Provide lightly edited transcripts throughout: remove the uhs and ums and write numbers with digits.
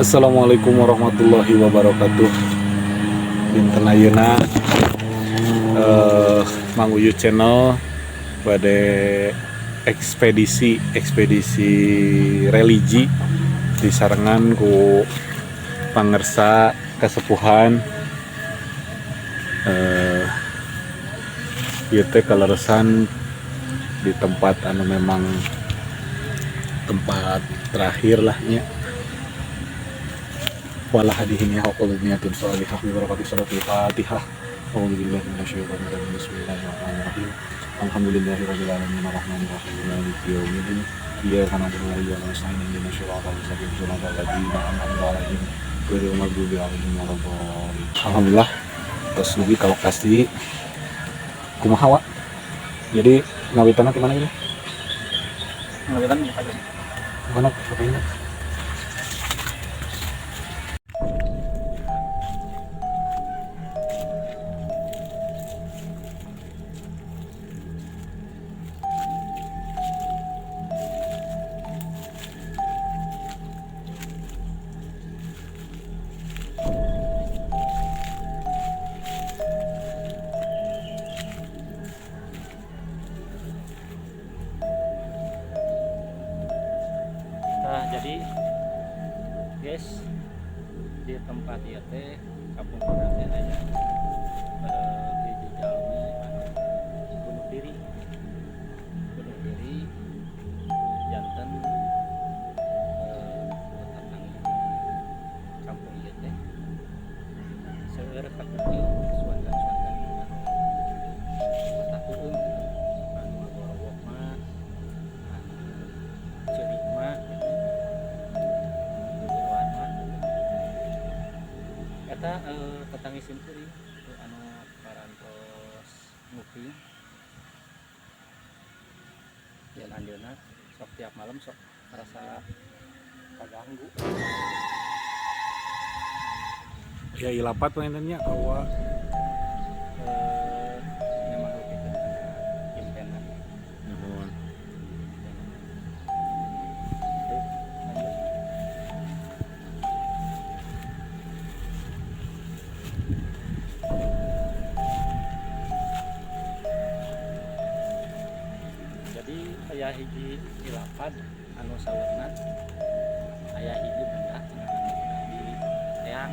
Assalamualaikum warahmatullahi wabarakatuh. Dinten ayeuna Mang Uyu channel pada ekspedisi religi disarengan ku pangersa kasepuhan ieu teh kaleresan di tempat anu memang tempat terakhir lah nya. Wala hadihin ya haqul niyatin salihah bi barakati salatul fatihah. A'udzubillahi minasyaitonir rajim. Bismillahirrahmanirrahim. Alhamdulillahirabbil alamin arrahmanir rahim maliki yaumiddin. Iyyaka na'budu wa iyyaka nasta'in ihdinas siratal mustaqim siratal ladzina an'amta 'alaihim ghairil maghdubi 'alaihim waladdallin. Alhamdulillah tos dugi ka lokasi kumaha wa. Jadi ngawitanna di mana ini? Ngawitan di mana? Mana? Jadi guys, di tempat ieu teh kampung urang teh aya di jalmi Gunung Diri janten tetangga kampung ieu teh seueur kakuning suangan-suangan kota Kuung anu gorowok mah ceurik mah eta tetangga simpuri anu parantos ngupi dan anjeunna sok tiap malam sok merasa kaganggu Ya ilapat mainannya kawa memang lebih ke impenan nuhun. jadi aya hiji ilapad anu saweuna aya hiji benda di teang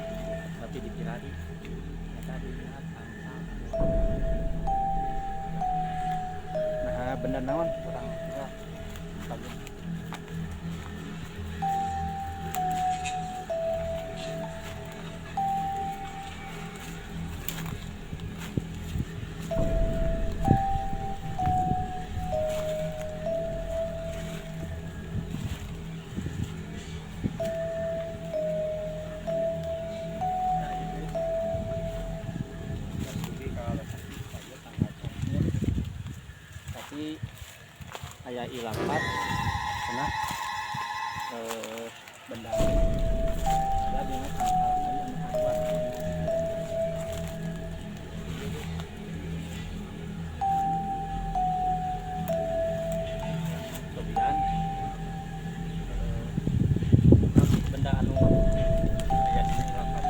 tapi dipilari eta dilihat tampang nah benda naon kurang bagus. Tapi aya ilapat cenah benda ada di tangkal aya anu kadua kemudian benda anu aya di ilapat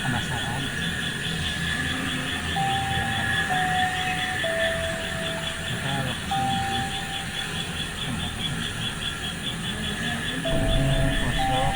penasaran kita lokasi kosong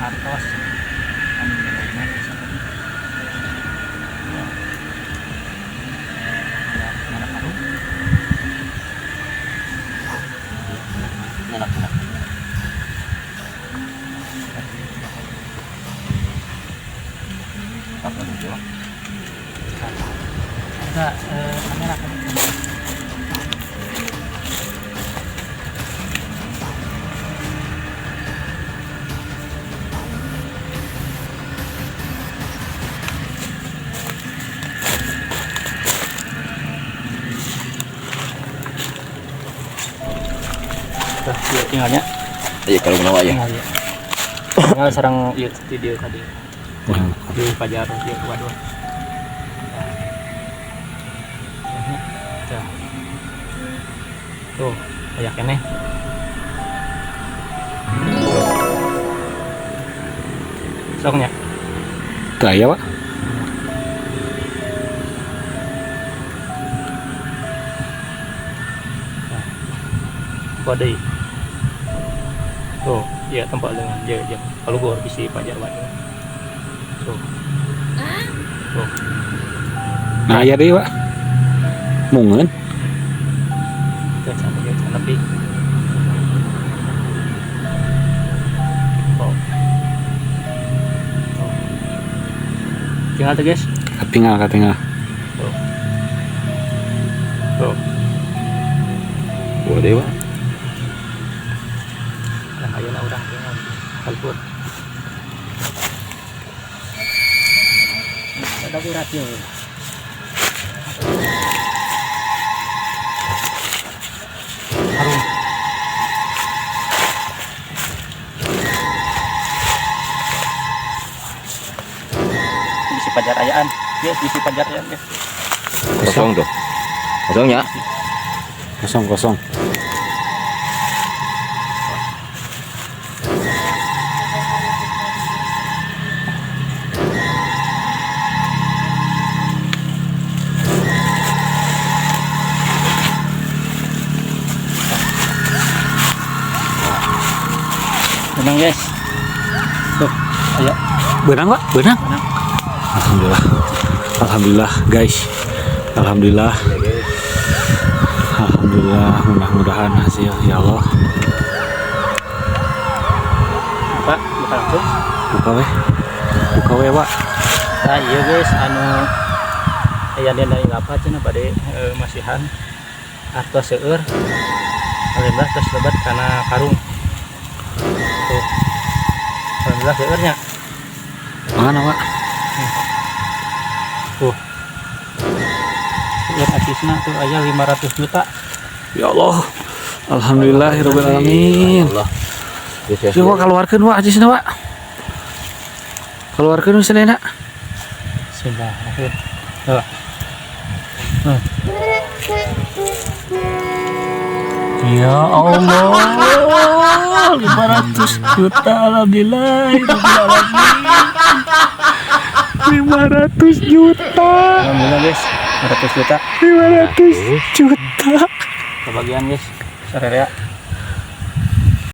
hartos anu lainnya Ada kamera kan. Yuk, tinggalnya Iya kalau kenapa ya. tinggal ya tinggal sarang yuk video tadi di Fajar yuk waduh tuh kayak ini soknya Daya pak. kode tuh ya tempat dengan jam kalau gua bisi Fajar waduh tuh tuh Nah ya deh pak. Mungen. jangan lebih oh. Oh. Tinggal tuh guys Tinggal. tuh tuh Boleh pak. nah ayo na orang tinggal kalpur ada urat yuk harum bisi Fajar ayaan yes bisi Fajar ayaan guys Kosong tuh. Kosongnya. Kosong. benang guys tuh ayo Benang pak. Benang. benang Alhamdulillah guys. Alhamdulillah. Mudah-mudahan hasil ya Allah. Pak buka langsung Buka weh pak. nah iya guys anu aya dina apa cenah bade masihan artos seueur alhamdulillah tos lebat kana karung tuh alhamdulillah seueurnya Mana pak? tuh lihat acisna tuh aya 500 juta Ya Allah. Alhamdulillahirabbil alamin. Allah. Coba keluarkan pak acisna pak. Keluarkan misalnya nak. sudah akhir tuh ya Allah 500 juta alhamdulillah 500 juta. alhamdulillah guys 500 juta 500 juta. kebagian guys sore ya